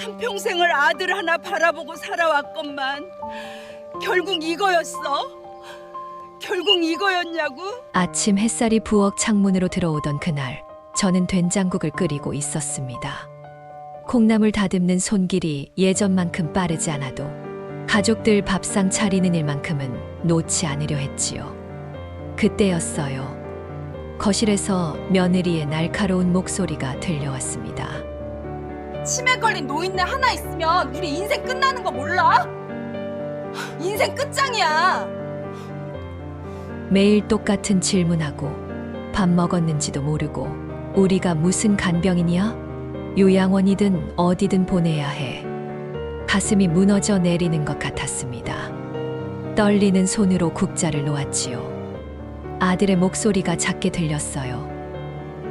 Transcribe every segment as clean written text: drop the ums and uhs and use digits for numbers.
한평생을 아들 하나 바라보고 살아왔건만 결국 이거였어? 결국 이거였냐고? 아침 햇살이 부엌 창문으로 들어오던 그날, 저는 된장국을 끓이고 있었습니다. 콩나물 다듬는 손길이 예전만큼 빠르지 않아도 가족들 밥상 차리는 일만큼은 놓지 않으려 했지요. 그때였어요. 거실에서 며느리의 날카로운 목소리가 들려왔습니다. 치매 걸린 노인네 하나 있으면 우리 인생 끝나는 거 몰라? 인생 끝장이야. 매일 똑같은 질문하고 밥 먹었는지도 모르고 우리가 무슨 간병이냐? 요양원이든 어디든 보내야 해. 가슴이 무너져 내리는 것 같았습니다. 떨리는 손으로 국자를 놓았지요. 아들의 목소리가 작게 들렸어요.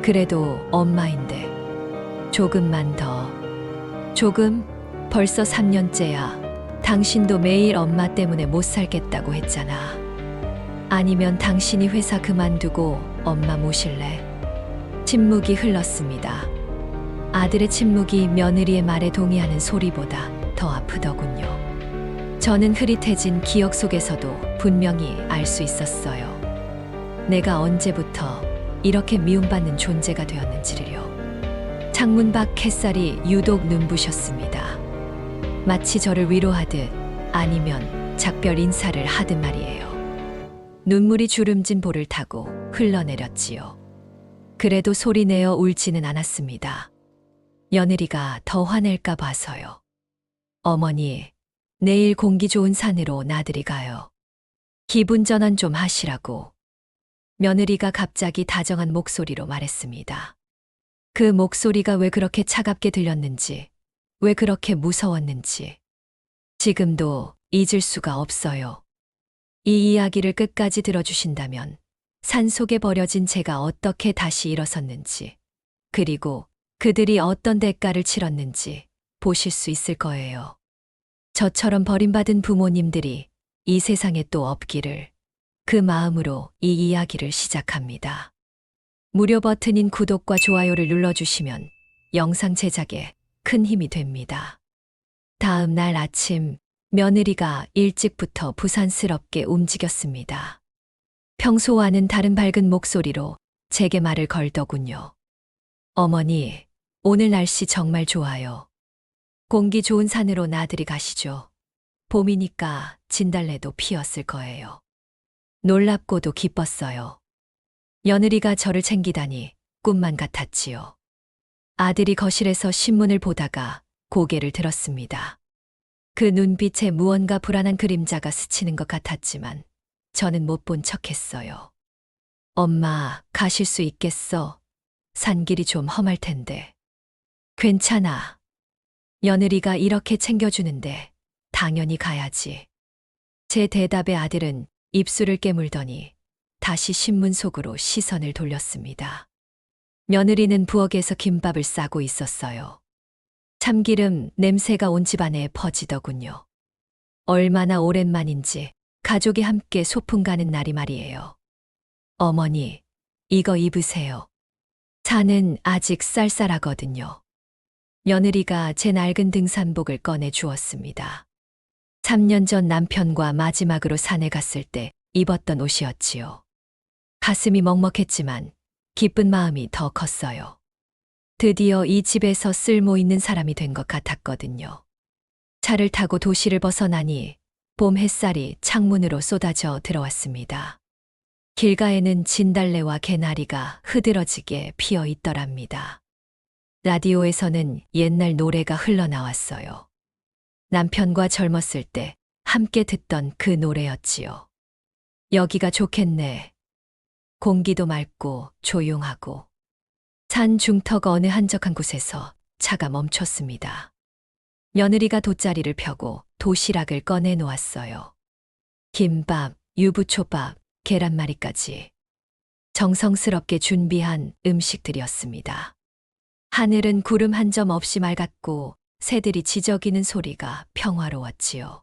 그래도 엄마인데 조금만 더. 조금? 벌써 3년째야. 당신도 매일 엄마 때문에 못 살겠다고 했잖아. 아니면 당신이 회사 그만두고 엄마 모실래? 침묵이 흘렀습니다. 아들의 침묵이 며느리의 말에 동의하는 소리보다 더 아프더군요. 저는 흐릿해진 기억 속에서도 분명히 알 수 있었어요. 내가 언제부터 이렇게 미움받는 존재가 되었는지를요. 창문 밖 햇살이 유독 눈부셨습니다. 마치 저를 위로하듯 아니면 작별 인사를 하듯 말이에요. 눈물이 주름진 볼을 타고 흘러내렸지요. 그래도 소리내어 울지는 않았습니다. 며느리가 더 화낼까 봐서요. 어머니, 내일 공기 좋은 산으로 나들이 가요. 기분 전환 좀 하시라고. 며느리가 갑자기 다정한 목소리로 말했습니다. 그 목소리가 왜 그렇게 차갑게 들렸는지, 왜 그렇게 무서웠는지 지금도 잊을 수가 없어요. 이 이야기를 끝까지 들어주신다면 산속에 버려진 제가 어떻게 다시 일어섰는지, 그리고 그들이 어떤 대가를 치렀는지 보실 수 있을 거예요. 저처럼 버림받은 부모님들이 이 세상에 또 없기를, 그 마음으로 이 이야기를 시작합니다. 무료 버튼인 구독과 좋아요를 눌러주시면 영상 제작에 큰 힘이 됩니다. 다음 날 아침, 며느리가 일찍부터 부산스럽게 움직였습니다. 평소와는 다른 밝은 목소리로 제게 말을 걸더군요. 어머니, 오늘 날씨 정말 좋아요. 공기 좋은 산으로 나들이 가시죠. 봄이니까 진달래도 피었을 거예요. 놀랍고도 기뻤어요. 며느리가 저를 챙기다니 꿈만 같았지요. 아들이 거실에서 신문을 보다가 고개를 들었습니다. 그 눈빛에 무언가 불안한 그림자가 스치는 것 같았지만 저는 못 본 척했어요. 엄마, 가실 수 있겠어? 산길이 좀 험할 텐데. 괜찮아. 며느리가 이렇게 챙겨주는데 당연히 가야지. 제 대답에 아들은 입술을 깨물더니 다시 신문 속으로 시선을 돌렸습니다. 며느리는 부엌에서 김밥을 싸고 있었어요. 참기름 냄새가 온 집안에 퍼지더군요. 얼마나 오랜만인지 가족이 함께 소풍 가는 날이 말이에요. 어머니, 이거 입으세요. 산은 아직 쌀쌀하거든요. 며느리가 제 낡은 등산복을 꺼내 주었습니다. 3년 전 남편과 마지막으로 산에 갔을 때 입었던 옷이었지요. 가슴이 먹먹했지만 기쁜 마음이 더 컸어요. 드디어 이 집에서 쓸모 있는 사람이 된 것 같았거든요. 차를 타고 도시를 벗어나니 봄 햇살이 창문으로 쏟아져 들어왔습니다. 길가에는 진달래와 개나리가 흐드러지게 피어 있더랍니다. 라디오에서는 옛날 노래가 흘러나왔어요. 남편과 젊었을 때 함께 듣던 그 노래였지요. 여기가 좋겠네. 공기도 맑고 조용하고. 산 중턱 어느 한적한 곳에서 차가 멈췄습니다. 며느리가 돗자리를 펴고 도시락을 꺼내 놓았어요. 김밥, 유부초밥, 계란말이까지. 정성스럽게 준비한 음식들이었습니다. 하늘은 구름 한 점 없이 맑았고 새들이 지저귀는 소리가 평화로웠지요.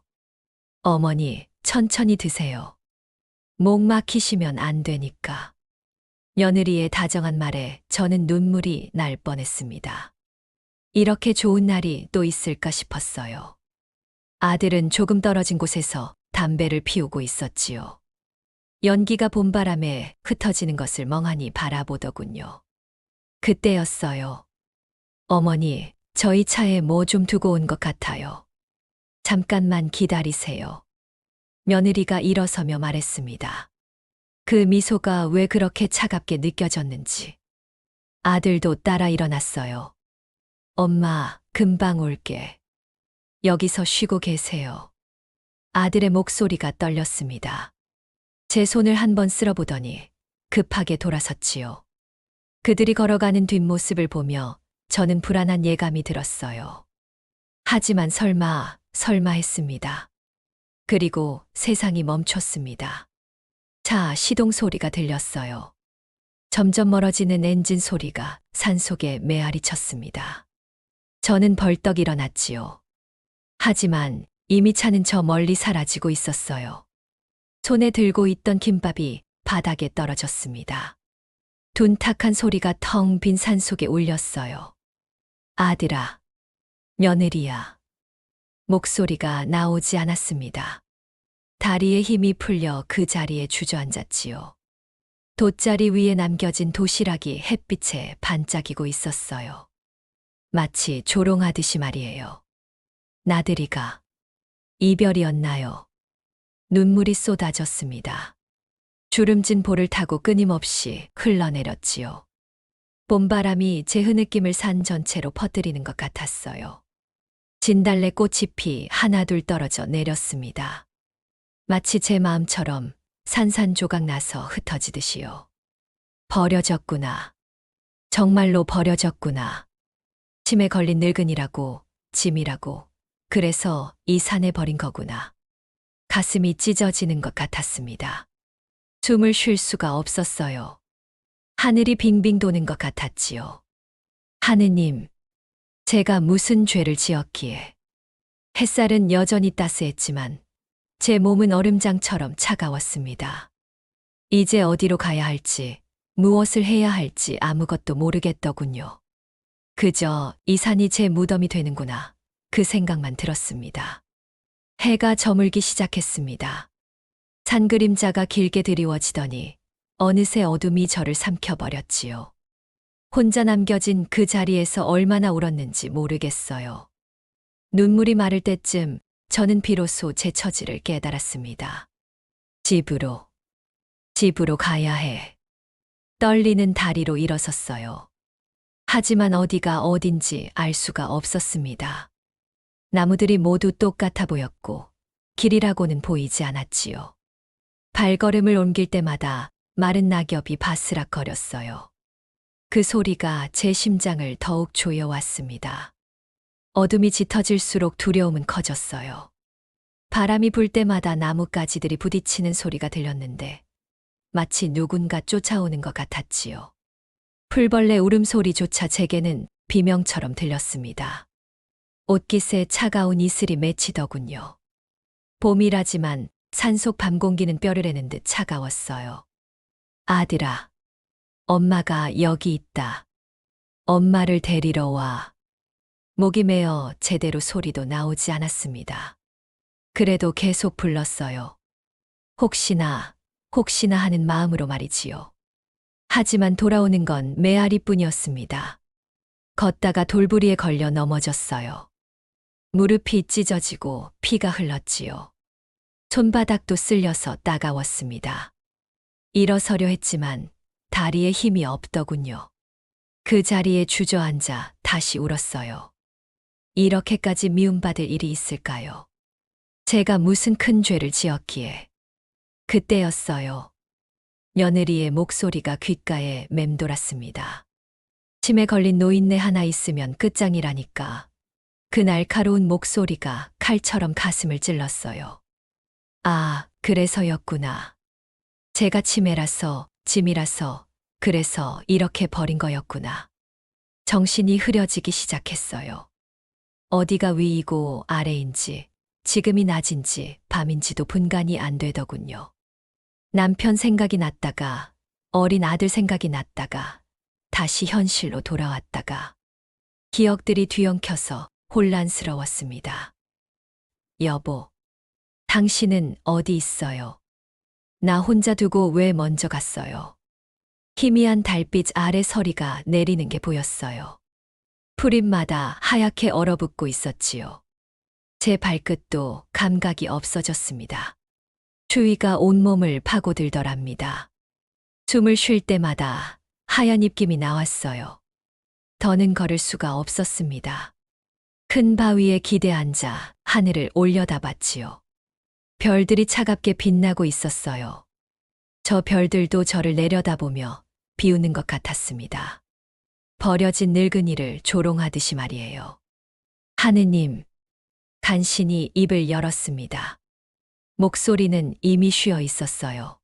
어머니, 천천히 드세요. 목 막히시면 안 되니까. 며느리의 다정한 말에 저는 눈물이 날 뻔했습니다. 이렇게 좋은 날이 또 있을까 싶었어요. 아들은 조금 떨어진 곳에서 담배를 피우고 있었지요. 연기가 봄바람에 흩어지는 것을 멍하니 바라보더군요. 그때였어요. 어머니, 저희 차에 뭐 좀 두고 온 것 같아요. 잠깐만 기다리세요. 며느리가 일어서며 말했습니다. 그 미소가 왜 그렇게 차갑게 느껴졌는지. 아들도 따라 일어났어요. 엄마, 금방 올게. 여기서 쉬고 계세요. 아들의 목소리가 떨렸습니다. 제 손을 한번 쓸어보더니 급하게 돌아섰지요. 그들이 걸어가는 뒷모습을 보며 저는 불안한 예감이 들었어요. 하지만 설마 했습니다. 그리고 세상이 멈췄습니다. 차 시동 소리가 들렸어요. 점점 멀어지는 엔진 소리가 산속에 메아리 쳤습니다. 저는 벌떡 일어났지요. 하지만 이미 차는 저 멀리 사라지고 있었어요. 손에 들고 있던 김밥이 바닥에 떨어졌습니다. 둔탁한 소리가 텅 빈 산속에 울렸어요. 아들아, 며느리야. 목소리가 나오지 않았습니다. 다리에 힘이 풀려 그 자리에 주저앉았지요. 돗자리 위에 남겨진 도시락이 햇빛에 반짝이고 있었어요. 마치 조롱하듯이 말이에요. 나들이가 이별이었나요? 눈물이 쏟아졌습니다. 주름진 볼을 타고 끊임없이 흘러내렸지요. 봄바람이 제 흐느낌을 산 전체로 퍼뜨리는 것 같았어요. 진달래 꽃잎이 하나둘 떨어져 내렸습니다. 마치 제 마음처럼 산산조각 나서 흩어지듯이요. 버려졌구나. 정말로 버려졌구나. 침에 걸린 늙은이라고, 짐이라고, 그래서 이 산에 버린 거구나. 가슴이 찢어지는 것 같았습니다. 숨을 쉴 수가 없었어요. 하늘이 빙빙 도는 것 같았지요. 하느님, 제가 무슨 죄를 지었기에. 햇살은 여전히 따스했지만 제 몸은 얼음장처럼 차가웠습니다. 이제 어디로 가야 할지, 무엇을 해야 할지 아무것도 모르겠더군요. 그저 이 산이 제 무덤이 되는구나. 그 생각만 들었습니다. 해가 저물기 시작했습니다. 산 그림자가 길게 드리워지더니 어느새 어둠이 저를 삼켜버렸지요. 혼자 남겨진 그 자리에서 얼마나 울었는지 모르겠어요. 눈물이 마를 때쯤 저는 비로소 제 처지를 깨달았습니다. 집으로 가야 해. 떨리는 다리로 일어섰어요. 하지만 어디가 어딘지 알 수가 없었습니다. 나무들이 모두 똑같아 보였고 길이라고는 보이지 않았지요. 발걸음을 옮길 때마다 마른 낙엽이 바스락거렸어요. 그 소리가 제 심장을 더욱 조여왔습니다. 어둠이 짙어질수록 두려움은 커졌어요. 바람이 불 때마다 나뭇가지들이 부딪히는 소리가 들렸는데 마치 누군가 쫓아오는 것 같았지요. 풀벌레 울음소리조차 제게는 비명처럼 들렸습니다. 옷깃에 차가운 이슬이 맺히더군요. 봄이라지만 산속 밤 공기는 뼈를 애는 듯 차가웠어요. 아들아, 엄마가 여기 있다. 엄마를 데리러 와. 목이 메어 제대로 소리도 나오지 않았습니다. 그래도 계속 불렀어요. 혹시나 하는 마음으로 말이지요. 하지만 돌아오는 건 메아리뿐이었습니다. 걷다가 돌부리에 걸려 넘어졌어요. 무릎이 찢어지고 피가 흘렀지요. 손바닥도 쓸려서 따가웠습니다. 일어서려 했지만 다리에 힘이 없더군요. 그 자리에 주저앉아 다시 울었어요. 이렇게까지 미움받을 일이 있을까요? 제가 무슨 큰 죄를 지었기에. 그때였어요. 며느리의 목소리가 귓가에 맴돌았습니다. 침에 걸린 노인네 하나 있으면 끝장이라니까. 그 날카로운 목소리가 칼처럼 가슴을 찔렀어요. 아, 그래서였구나. 제가 치매라서, 짐이라서, 그래서 이렇게 버린 거였구나. 정신이 흐려지기 시작했어요. 어디가 위이고 아래인지, 지금이 낮인지 밤인지도 분간이 안 되더군요. 남편 생각이 났다가, 어린 아들 생각이 났다가, 다시 현실로 돌아왔다가, 기억들이 뒤엉켜서 혼란스러웠습니다. 여보, 당신은 어디 있어요? 나 혼자 두고 왜 먼저 갔어요? 희미한 달빛 아래 서리가 내리는 게 보였어요. 풀잎마다 하얗게 얼어붙고 있었지요. 제 발끝도 감각이 없어졌습니다. 추위가 온몸을 파고들더랍니다. 숨을 쉴 때마다 하얀 입김이 나왔어요. 더는 걸을 수가 없었습니다. 큰 바위에 기대 앉아 하늘을 올려다봤지요. 별들이 차갑게 빛나고 있었어요. 저 별들도 저를 내려다보며 비웃는 것 같았습니다. 버려진 늙은이를 조롱하듯이 말이에요. 하느님, 간신히 입을 열었습니다. 목소리는 이미 쉬어 있었어요.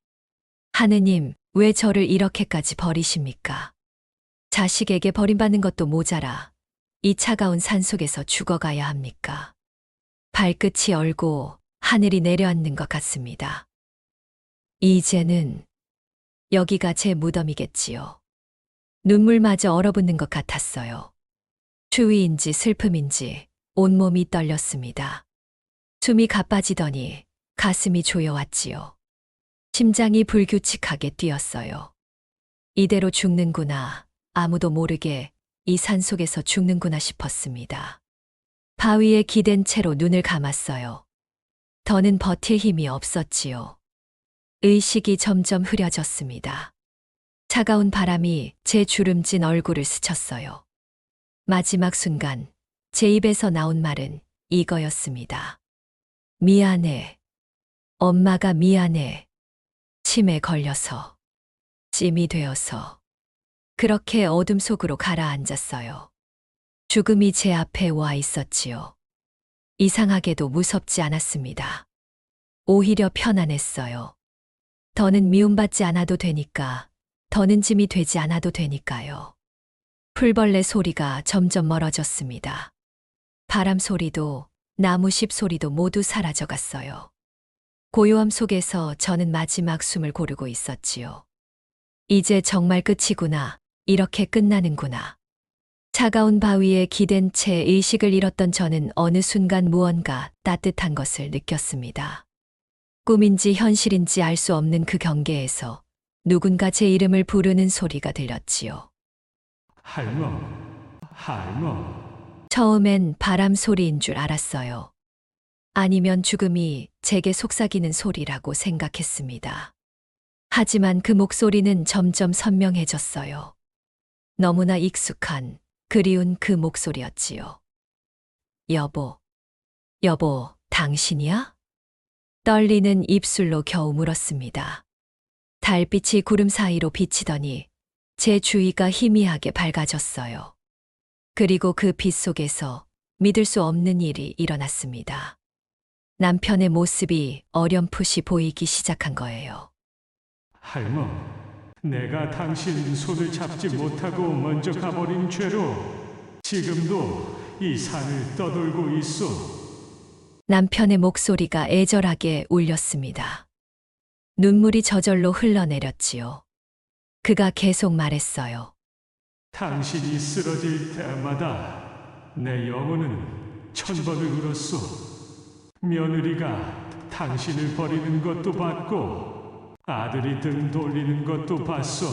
하느님, 왜 저를 이렇게까지 버리십니까? 자식에게 버림받는 것도 모자라 이 차가운 산속에서 죽어가야 합니까? 발끝이 얼고 하늘이 내려앉는 것 같습니다. 이제는 여기가 제 무덤이겠지요. 눈물마저 얼어붙는 것 같았어요. 추위인지 슬픔인지 온몸이 떨렸습니다. 숨이 가빠지더니 가슴이 조여왔지요. 심장이 불규칙하게 뛰었어요. 이대로 죽는구나, 아무도 모르게 이 산속에서 죽는구나 싶었습니다. 바위에 기댄 채로 눈을 감았어요. 더는 버틸 힘이 없었지요. 의식이 점점 흐려졌습니다. 차가운 바람이 제 주름진 얼굴을 스쳤어요. 마지막 순간 제 입에서 나온 말은 이거였습니다. 미안해. 엄마가 미안해. 침에 걸려서, 찜이 되어서. 그렇게 어둠 속으로 가라앉았어요. 죽음이 제 앞에 와 있었지요. 이상하게도 무섭지 않았습니다. 오히려 편안했어요. 더는 미움받지 않아도 되니까, 더는 짐이 되지 않아도 되니까요. 풀벌레 소리가 점점 멀어졌습니다. 바람 소리도 나무십 소리도 모두 사라져갔어요. 고요함 속에서 저는 마지막 숨을 고르고 있었지요. 이제 정말 끝이구나. 이렇게 끝나는구나. 차가운 바위에 기댄 채 의식을 잃었던 저는 어느 순간 무언가 따뜻한 것을 느꼈습니다. 꿈인지 현실인지 알 수 없는 그 경계에서 누군가 제 이름을 부르는 소리가 들렸지요. 할멈, 할멈. 처음엔 바람 소리인 줄 알았어요. 아니면 죽음이 제게 속삭이는 소리라고 생각했습니다. 하지만 그 목소리는 점점 선명해졌어요. 너무나 익숙한, 그리운 그 목소리였지요. 여보, 여보, 당신이야? 떨리는 입술로 겨우 물었습니다. 달빛이 구름 사이로 비치더니 제 주위가 희미하게 밝아졌어요. 그리고 그 빛 속에서 믿을 수 없는 일이 일어났습니다. 남편의 모습이 어렴풋이 보이기 시작한 거예요. 할멈, 내가 당신 손을 잡지 못하고 먼저 가버린 죄로 지금도 이 산을 떠돌고 있어. 남편의 목소리가 애절하게 울렸습니다. 눈물이 저절로 흘러내렸지요. 그가 계속 말했어요. 당신이 쓰러질 때마다 내 영혼은 1000번을 울었어. 며느리가 당신을 버리는 것도 봤고 아들이 등 돌리는 것도 봤어.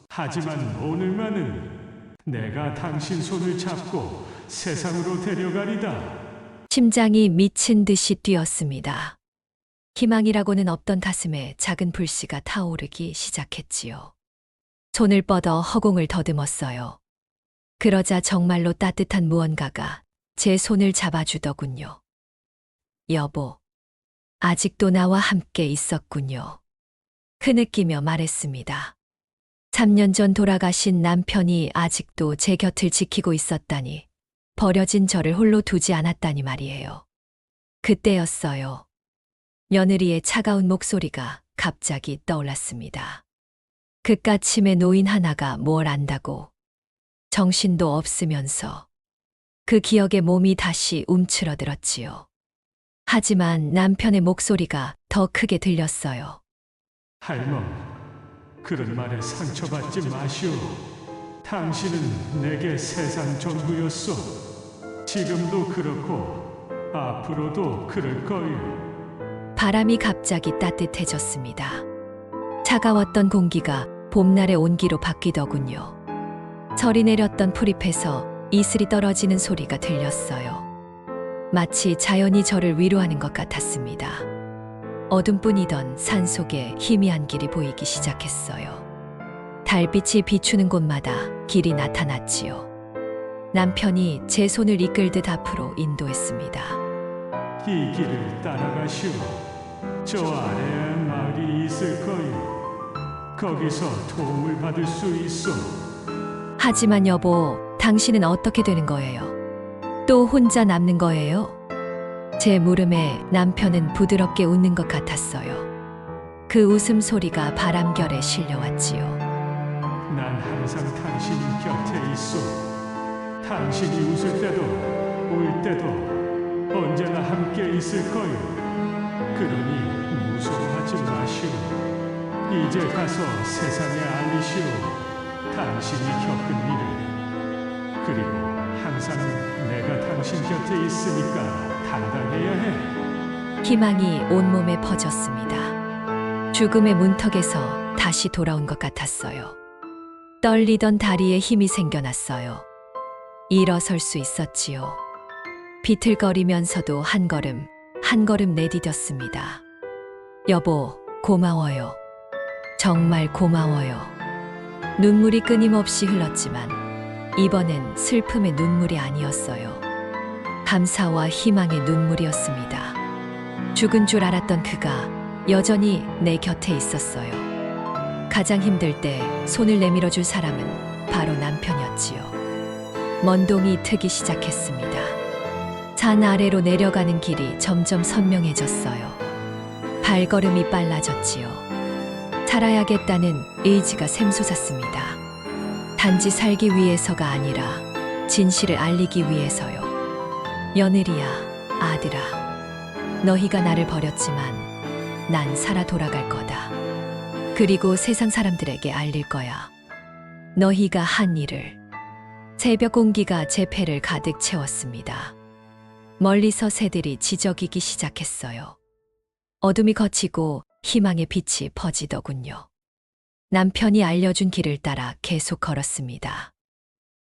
하지만 오늘만은 내가 당신 손을 잡고 세상으로 데려가리다. 심장이 미친 듯이 뛰었습니다. 희망이라고는 없던 가슴에 작은 불씨가 타오르기 시작했지요. 손을 뻗어 허공을 더듬었어요. 그러자 정말로 따뜻한 무언가가 제 손을 잡아주더군요. 여보, 아직도 나와 함께 있었군요. 흐느끼며 말했습니다. 3년 전 돌아가신 남편이 아직도 제 곁을 지키고 있었다니, 버려진 저를 홀로 두지 않았다니 말이에요. 그때였어요. 며느리의 차가운 목소리가 갑자기 떠올랐습니다. 그깟 침에 노인 하나가 뭘 안다고. 정신도 없으면서. 그 기억에 몸이 다시 움츠러들었지요. 하지만 남편의 목소리가 더 크게 들렸어요. 할멈, 그런 말에 상처받지 마시오. 당신은 내게 세상 전부였어. 지금도 그렇고 앞으로도 그럴 거예요. 바람이 갑자기 따뜻해졌습니다. 차가웠던 공기가 봄날의 온기로 바뀌더군요. 철이 내렸던 풀잎에서 이슬이 떨어지는 소리가 들렸어요. 마치 자연이 저를 위로하는 것 같았습니다. 어둠뿐이던 산속에 희미한 길이 보이기 시작했어요. 달빛이 비추는 곳마다 길이 나타났지요. 남편이 제 손을 이끌듯 앞으로 인도했습니다. 이 길을 따라가시오. 저 아래에 마을이 있을 거예요. 거기서 도움을 받을 수 있어. 하지만 여보, 당신은 어떻게 되는 거예요? 또 혼자 남는 거예요? 제 물음에 남편은 부드럽게 웃는 것 같았어요. 그 웃음소리가 바람결에 실려왔지요. 난 항상 당신 곁에 있어. 당신이 웃을 때도 울 때도 언제나 함께 있을 거예요. 그러니 무서워하지 마시오. 이제 가서 세상에 알리시오. 당신이 겪은 일을. 그리고 항상 내가 당신 곁에 있으니까 당당해야 해. 희망이 온몸에 퍼졌습니다. 죽음의 문턱에서 다시 돌아온 것 같았어요. 떨리던 다리에 힘이 생겨났어요. 일어설 수 있었지요. 비틀거리면서도 한 걸음 내디뎠습니다. 여보, 고마워요. 정말 고마워요. 눈물이 끊임없이 흘렀지만 이번엔 슬픔의 눈물이 아니었어요. 감사와 희망의 눈물이었습니다. 죽은 줄 알았던 그가 여전히 내 곁에 있었어요. 가장 힘들 때 손을 내밀어 줄 사람은 바로 남편이었지요. 먼동이 트기 시작했습니다. 산 아래로 내려가는 길이 점점 선명해졌어요. 발걸음이 빨라졌지요. 살아야겠다는 의지가 샘솟았습니다. 단지 살기 위해서가 아니라 진실을 알리기 위해서요. 며느리야, 아들아, 너희가 나를 버렸지만 난 살아 돌아갈 거다. 그리고 세상 사람들에게 알릴 거야. 너희가 한 일을. 새벽 공기가 제 폐를 가득 채웠습니다. 멀리서 새들이 지저귀기 시작했어요. 어둠이 걷히고 희망의 빛이 퍼지더군요. 남편이 알려준 길을 따라 계속 걸었습니다.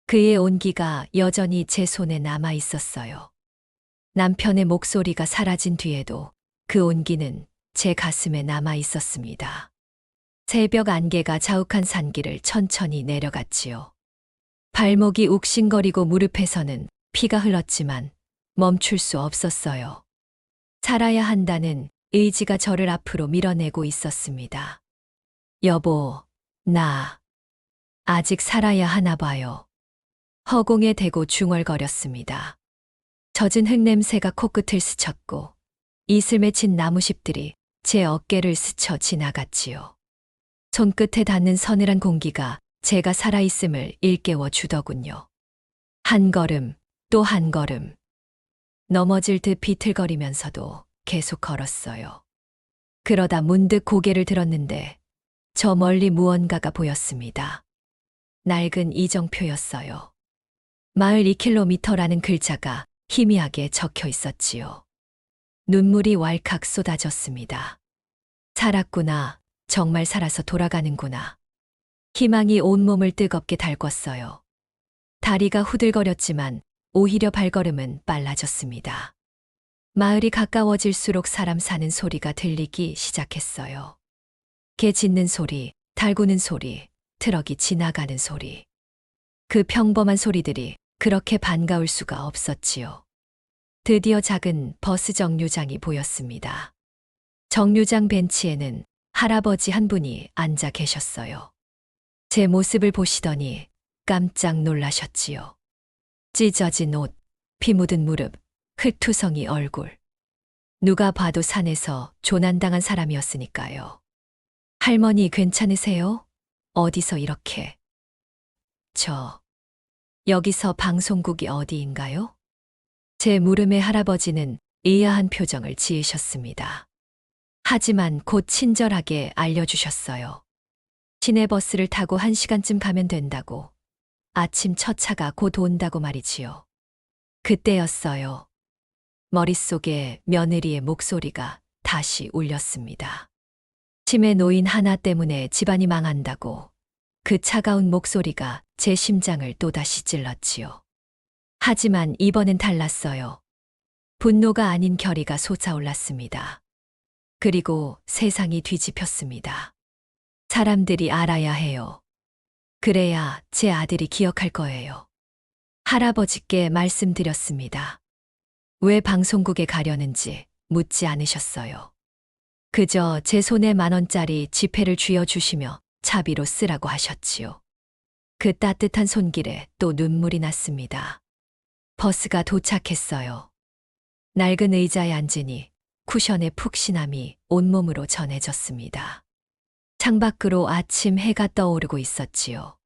그의 온기가 여전히 제 손에 남아 있었어요. 남편의 목소리가 사라진 뒤에도 그 온기는 제 가슴에 남아 있었습니다. 새벽 안개가 자욱한 산길을 천천히 내려갔지요. 발목이 욱신거리고 무릎에서는 피가 흘렀지만 멈출 수 없었어요. 살아야 한다는 의지가 저를 앞으로 밀어내고 있었습니다. 여보, 나 아직 살아야 하나 봐요. 허공에 대고 중얼거렸습니다. 젖은 흙냄새가 코끝을 스쳤고 이슬 맺힌 나무잎들이 제 어깨를 스쳐 지나갔지요. 손끝에 닿는 서늘한 공기가 제가 살아있음을 일깨워 주더군요. 한 걸음, 또 한 걸음. 넘어질 듯 비틀거리면서도 계속 걸었어요. 그러다 문득 고개를 들었는데 저 멀리 무언가가 보였습니다. 낡은 이정표였어요. 마을 2km라는 글자가 희미하게 적혀 있었지요. 눈물이 왈칵 쏟아졌습니다. 살았구나. 정말 살아서 돌아가는구나. 희망이 온몸을 뜨겁게 달궜어요. 다리가 후들거렸지만 오히려 발걸음은 빨라졌습니다. 마을이 가까워질수록 사람 사는 소리가 들리기 시작했어요. 개 짖는 소리, 달구는 소리, 트럭이 지나가는 소리. 그 평범한 소리들이 그렇게 반가울 수가 없었지요. 드디어 작은 버스 정류장이 보였습니다. 정류장 벤치에는 할아버지 한 분이 앉아 계셨어요. 제 모습을 보시더니 깜짝 놀라셨지요. 찢어진 옷, 피 묻은 무릎, 흙투성이 얼굴. 누가 봐도 산에서 조난당한 사람이었으니까요. 할머니 괜찮으세요? 어디서 이렇게? 여기서 방송국이 어디인가요? 제 물음에 할아버지는 의아한 표정을 지으셨습니다. 하지만 곧 친절하게 알려주셨어요. 시내버스를 타고 1시간쯤 가면 된다고. 아침 첫 차가 곧 온다고 말이지요. 그때였어요. 머릿속에 며느리의 목소리가 다시 울렸습니다. 치매 노인 하나 때문에 집안이 망한다고 그 차가운 목소리가 제 심장을 또다시 찔렀지요. 하지만 이번엔 달랐어요. 분노가 아닌 결의가 솟아올랐습니다. 그리고 세상이 뒤집혔습니다. 사람들이 알아야 해요. 그래야 제 아들이 기억할 거예요. 할아버지께 말씀드렸습니다. 왜 방송국에 가려는지 묻지 않으셨어요. 그저 제 손에 10,000원짜리 지폐를 쥐어주시며 차비로 쓰라고 하셨지요. 그 따뜻한 손길에 또 눈물이 났습니다. 버스가 도착했어요. 낡은 의자에 앉으니 쿠션의 푹신함이 온몸으로 전해졌습니다. 창밖으로 아침 해가 떠오르고 있었지요.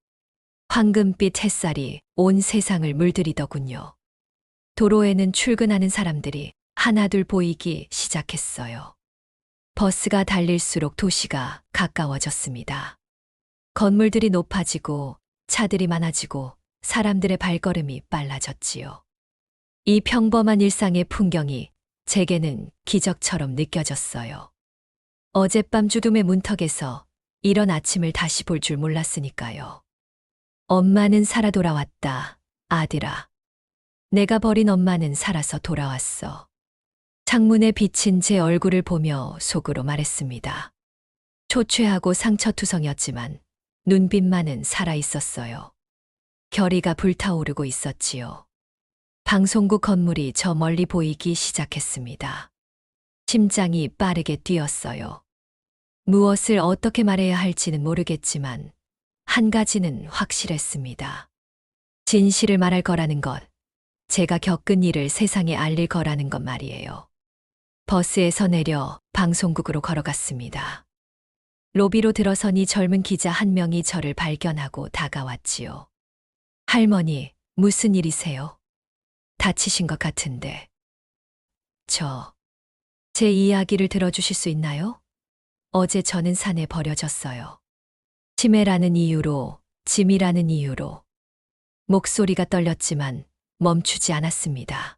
황금빛 햇살이 온 세상을 물들이더군요. 도로에는 출근하는 사람들이 하나둘 보이기 시작했어요. 버스가 달릴수록 도시가 가까워졌습니다. 건물들이 높아지고 차들이 많아지고 사람들의 발걸음이 빨라졌지요. 이 평범한 일상의 풍경이 제게는 기적처럼 느껴졌어요. 어젯밤 주둠의 문턱에서 이런 아침을 다시 볼 줄 몰랐으니까요. 엄마는 살아 돌아왔다, 아들아. 내가 버린 엄마는 살아서 돌아왔어. 창문에 비친 제 얼굴을 보며 속으로 말했습니다. 초췌하고 상처투성이었지만 눈빛만은 살아있었어요. 결의가 불타오르고 있었지요. 방송국 건물이 저 멀리 보이기 시작했습니다. 심장이 빠르게 뛰었어요. 무엇을 어떻게 말해야 할지는 모르겠지만 한 가지는 확실했습니다. 진실을 말할 거라는 것, 제가 겪은 일을 세상에 알릴 거라는 것 말이에요. 버스에서 내려 방송국으로 걸어갔습니다. 로비로 들어서니 젊은 기자 한 명이 저를 발견하고 다가왔지요. 할머니, 무슨 일이세요? 다치신 것 같은데. 제 이야기를 들어주실 수 있나요? 어제 저는 산에 버려졌어요. 치매라는 이유로, 짐이라는 이유로. 목소리가 떨렸지만 멈추지 않았습니다.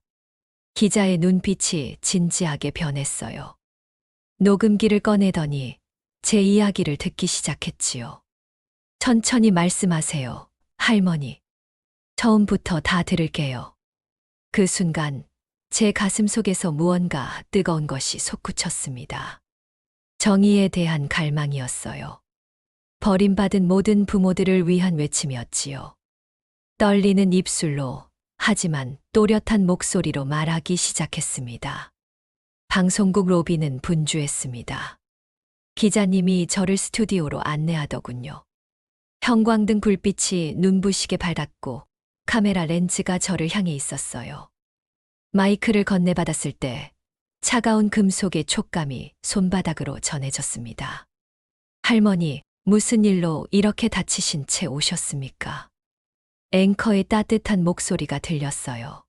기자의 눈빛이 진지하게 변했어요. 녹음기를 꺼내더니 제 이야기를 듣기 시작했지요. 천천히 말씀하세요, 할머니. 처음부터 다 들을게요. 그 순간 제 가슴 속에서 무언가 뜨거운 것이 솟구쳤습니다. 정의에 대한 갈망이었어요. 버림받은 모든 부모들을 위한 외침이었지요. 떨리는 입술로, 하지만 또렷한 목소리로 말하기 시작했습니다. 방송국 로비는 분주했습니다. 기자님이 저를 스튜디오로 안내하더군요. 형광등 불빛이 눈부시게 밝았고 카메라 렌즈가 저를 향해 있었어요. 마이크를 건네받았을 때 차가운 금속의 촉감이 손바닥으로 전해졌습니다. 할머니, 무슨 일로 이렇게 다치신 채 오셨습니까? 앵커의 따뜻한 목소리가 들렸어요.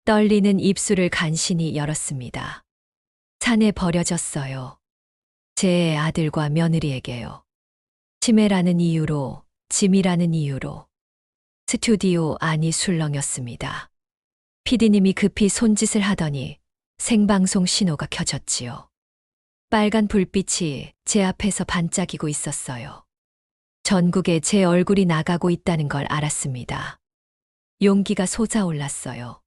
떨리는 입술을 간신히 열었습니다. 산에 버려졌어요. 제 아들과 며느리에게요. 치매라는 이유로, 짐이라는 이유로. 스튜디오 안이 술렁였습니다. PD님이 급히 손짓을 하더니 생방송 신호가 켜졌지요. 빨간 불빛이 제 앞에서 반짝이고 있었어요. 전국에 제 얼굴이 나가고 있다는 걸 알았습니다. 용기가 솟아올랐어요.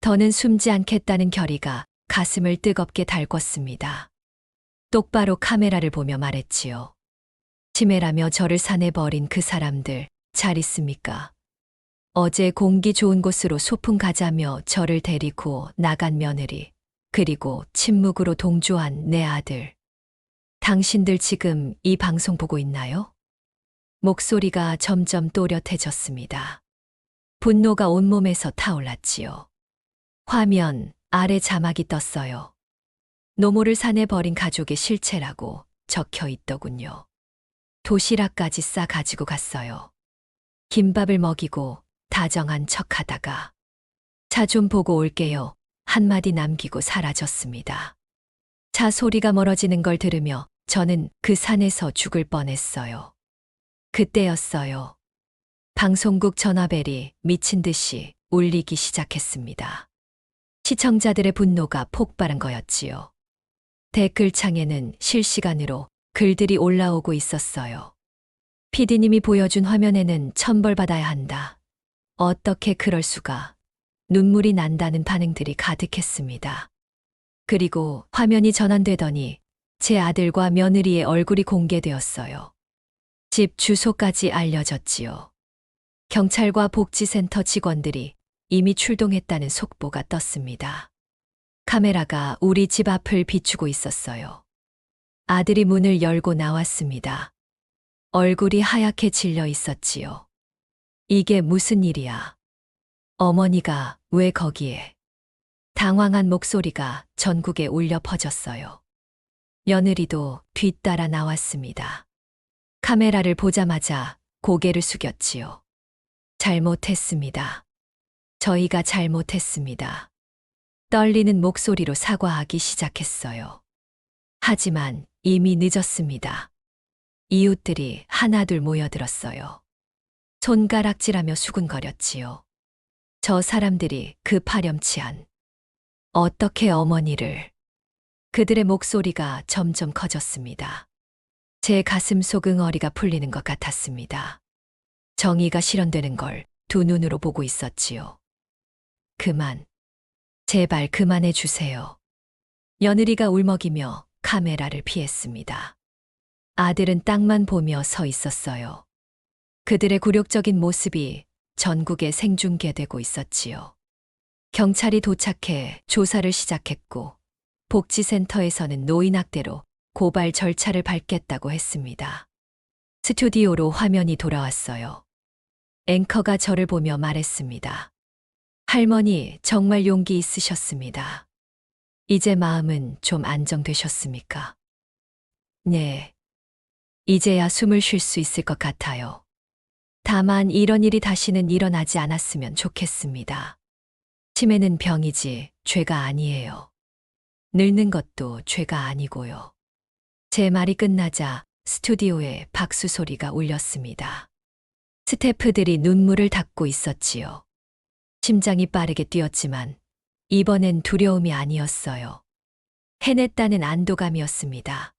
더는 숨지 않겠다는 결의가 가슴을 뜨겁게 달궜습니다. 똑바로 카메라를 보며 말했지요. 치매라며 저를 산에 버린 그 사람들 잘 있습니까? 어제 공기 좋은 곳으로 소풍 가자며 저를 데리고 나간 며느리, 그리고 침묵으로 동조한 내 아들. 당신들 지금 이 방송 보고 있나요? 목소리가 점점 또렷해졌습니다. 분노가 온몸에서 타올랐지요. 화면 아래 자막이 떴어요. 노모를 산에 버린 가족의 실체라고 적혀 있더군요. 도시락까지 싸 가지고 갔어요. 김밥을 먹이고 다정한 척하다가 차 좀 보고 올게요. 한마디 남기고 사라졌습니다. 차 소리가 멀어지는 걸 들으며 저는 그 산에서 죽을 뻔했어요. 그때였어요. 방송국 전화벨이 미친 듯이 울리기 시작했습니다. 시청자들의 분노가 폭발한 거였지요. 댓글창에는 실시간으로 글들이 올라오고 있었어요. PD님이 보여준 화면에는 천벌받아야 한다. 어떻게 그럴 수가. 눈물이 난다는 반응들이 가득했습니다. 그리고 화면이 전환되더니 제 아들과 며느리의 얼굴이 공개되었어요. 집 주소까지 알려졌지요. 경찰과 복지센터 직원들이 이미 출동했다는 속보가 떴습니다. 카메라가 우리 집 앞을 비추고 있었어요. 아들이 문을 열고 나왔습니다. 얼굴이 하얗게 질려 있었지요. 이게 무슨 일이야? 어머니가 왜 거기에? 당황한 목소리가 전국에 울려 퍼졌어요. 며느리도 뒤따라 나왔습니다. 카메라를 보자마자 고개를 숙였지요. 잘못했습니다. 저희가 잘못했습니다. 떨리는 목소리로 사과하기 시작했어요. 하지만 이미 늦었습니다. 이웃들이 하나둘 모여들었어요. 손가락질하며 수군거렸지요. 저 사람들이 그 파렴치한 어떻게 어머니를. 그들의 목소리가 점점 커졌습니다. 제 가슴 속 응어리가 풀리는 것 같았습니다. 정의가 실현되는 걸 두 눈으로 보고 있었지요. 그만. 제발 그만해 주세요. 며느리가 울먹이며 카메라를 피했습니다. 아들은 땅만 보며 서 있었어요. 그들의 굴욕적인 모습이 전국에 생중계되고 있었지요. 경찰이 도착해 조사를 시작했고 복지센터에서는 노인학대로 고발 절차를 밟겠다고 했습니다. 스튜디오로 화면이 돌아왔어요. 앵커가 저를 보며 말했습니다. 할머니, 정말 용기 있으셨습니다. 이제 마음은 좀 안정되셨습니까? 네. 이제야 숨을 쉴 수 있을 것 같아요. 다만 이런 일이 다시는 일어나지 않았으면 좋겠습니다. 치매는 병이지 죄가 아니에요. 늙는 것도 죄가 아니고요. 제 말이 끝나자 스튜디오에 박수 소리가 울렸습니다. 스태프들이 눈물을 닦고 있었지요. 심장이 빠르게 뛰었지만 이번엔 두려움이 아니었어요. 해냈다는 안도감이었습니다.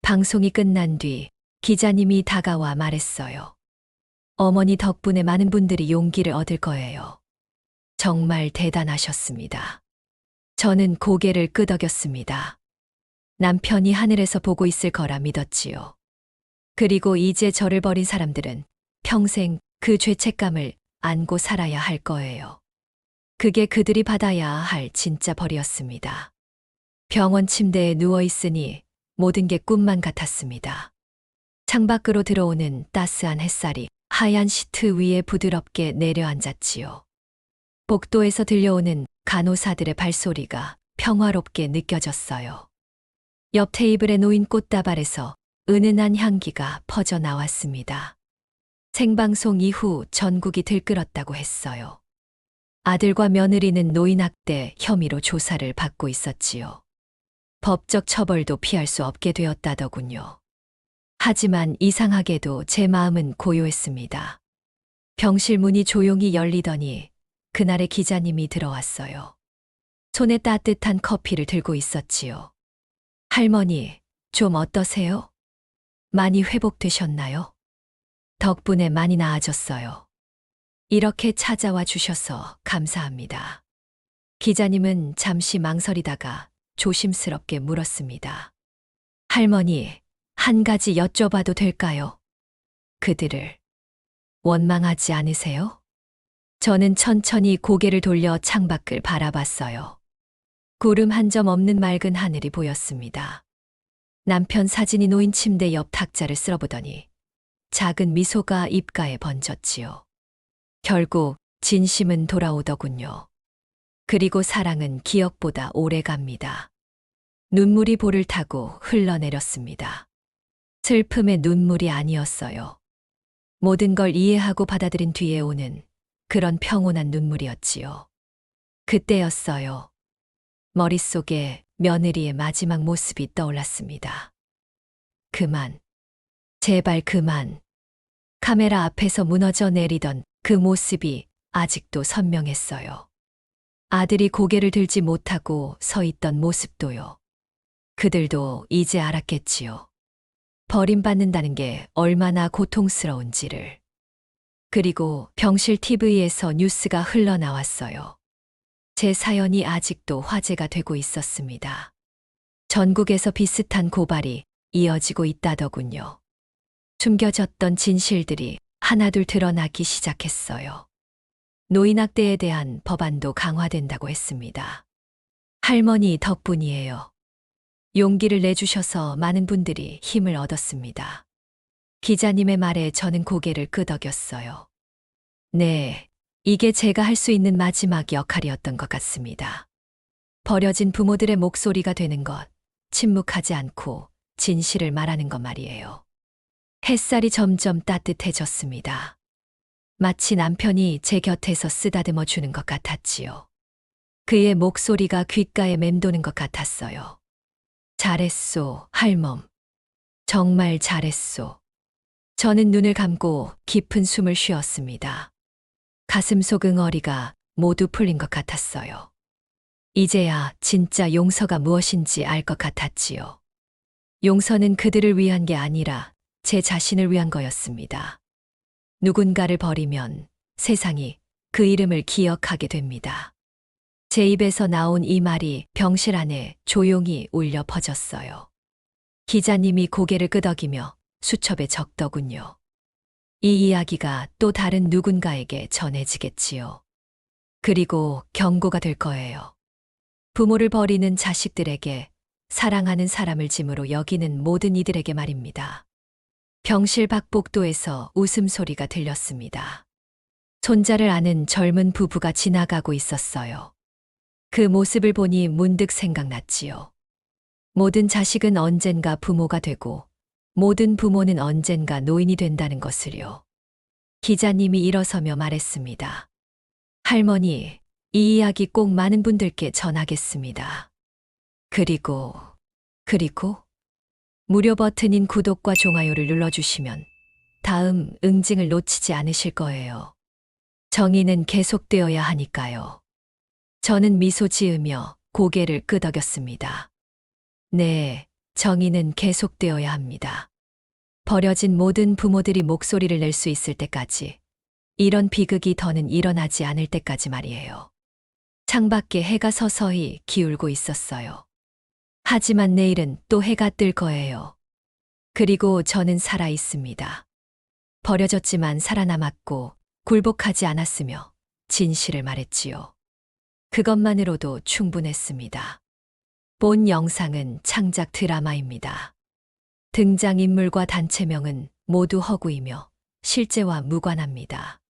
방송이 끝난 뒤 기자님이 다가와 말했어요. 어머니 덕분에 많은 분들이 용기를 얻을 거예요. 정말 대단하셨습니다. 저는 고개를 끄덕였습니다. 남편이 하늘에서 보고 있을 거라 믿었지요. 그리고 이제 저를 버린 사람들은 평생 그 죄책감을 안고 살아야 할 거예요. 그게 그들이 받아야 할 진짜 벌이었습니다. 병원 침대에 누워 있으니 모든 게 꿈만 같았습니다. 창밖으로 들어오는 따스한 햇살이 하얀 시트 위에 부드럽게 내려앉았지요. 복도에서 들려오는 간호사들의 발소리가 평화롭게 느껴졌어요. 옆 테이블에 놓인 꽃다발에서 은은한 향기가 퍼져 나왔습니다. 생방송 이후 전국이 들끓었다고 했어요. 아들과 며느리는 노인학대 혐의로 조사를 받고 있었지요. 법적 처벌도 피할 수 없게 되었다더군요. 하지만 이상하게도 제 마음은 고요했습니다. 병실 문이 조용히 열리더니 그날의 기자님이 들어왔어요. 손에 따뜻한 커피를 들고 있었지요. 할머니, 좀 어떠세요? 많이 회복되셨나요? 덕분에 많이 나아졌어요. 이렇게 찾아와 주셔서 감사합니다. 기자님은 잠시 망설이다가 조심스럽게 물었습니다. 할머니, 한 가지 여쭤봐도 될까요? 그들을 원망하지 않으세요? 저는 천천히 고개를 돌려 창밖을 바라봤어요. 구름 한 점 없는 맑은 하늘이 보였습니다. 남편 사진이 놓인 침대 옆 탁자를 쓸어보더니 작은 미소가 입가에 번졌지요. 결국 진심은 돌아오더군요. 그리고 사랑은 기억보다 오래 갑니다. 눈물이 볼을 타고 흘러내렸습니다. 슬픔의 눈물이 아니었어요. 모든 걸 이해하고 받아들인 뒤에 오는 그런 평온한 눈물이었지요. 그때였어요. 머릿속에 며느리의 마지막 모습이 떠올랐습니다. 그만. 제발 그만. 카메라 앞에서 무너져 내리던 그 모습이 아직도 선명했어요. 아들이 고개를 들지 못하고 서 있던 모습도요. 그들도 이제 알았겠지요. 버림받는다는 게 얼마나 고통스러운지를. 그리고 병실 TV에서 뉴스가 흘러나왔어요. 제 사연이 아직도 화제가 되고 있었습니다. 전국에서 비슷한 고발이 이어지고 있다더군요. 숨겨졌던 진실들이 하나둘 드러나기 시작했어요. 노인학대에 대한 법안도 강화된다고 했습니다. 할머니 덕분이에요. 용기를 내주셔서 많은 분들이 힘을 얻었습니다. 기자님의 말에 저는 고개를 끄덕였어요. 네, 이게 제가 할 수 있는 마지막 역할이었던 것 같습니다. 버려진 부모들의 목소리가 되는 것, 침묵하지 않고 진실을 말하는 것 말이에요. 햇살이 점점 따뜻해졌습니다. 마치 남편이 제 곁에서 쓰다듬어 주는 것 같았지요. 그의 목소리가 귓가에 맴도는 것 같았어요. 잘했소, 할멈. 정말 잘했소. 저는 눈을 감고 깊은 숨을 쉬었습니다. 가슴속 응어리가 모두 풀린 것 같았어요. 이제야 진짜 용서가 무엇인지 알 것 같았지요. 용서는 그들을 위한 게 아니라 제 자신을 위한 거였습니다. 누군가를 버리면 세상이 그 이름을 기억하게 됩니다. 제 입에서 나온 이 말이 병실 안에 조용히 울려 퍼졌어요. 기자님이 고개를 끄덕이며 수첩에 적더군요. 이 이야기가 또 다른 누군가에게 전해지겠지요. 그리고 경고가 될 거예요. 부모를 버리는 자식들에게, 사랑하는 사람을 짐으로 여기는 모든 이들에게 말입니다. 병실 박복도에서 웃음소리가 들렸습니다. 손자를 아는 젊은 부부가 지나가고 있었어요. 그 모습을 보니 문득 생각났지요. 모든 자식은 언젠가 부모가 되고 모든 부모는 언젠가 노인이 된다는 것을요. 기자님이 일어서며 말했습니다. 할머니, 이 이야기 꼭 많은 분들께 전하겠습니다. 그리고 무료 버튼인 구독과 좋아요를 눌러주시면 다음 응징을 놓치지 않으실 거예요. 정의는 계속되어야 하니까요. 저는 미소 지으며 고개를 끄덕였습니다. 네, 정의는 계속되어야 합니다. 버려진 모든 부모들이 목소리를 낼 수 있을 때까지, 이런 비극이 더는 일어나지 않을 때까지 말이에요. 창밖에 해가 서서히 기울고 있었어요. 하지만 내일은 또 해가 뜰 거예요. 그리고 저는 살아 있습니다. 버려졌지만 살아남았고 굴복하지 않았으며 진실을 말했지요. 그것만으로도 충분했습니다. 본 영상은 창작 드라마입니다. 등장인물과 단체명은 모두 허구이며 실제와 무관합니다.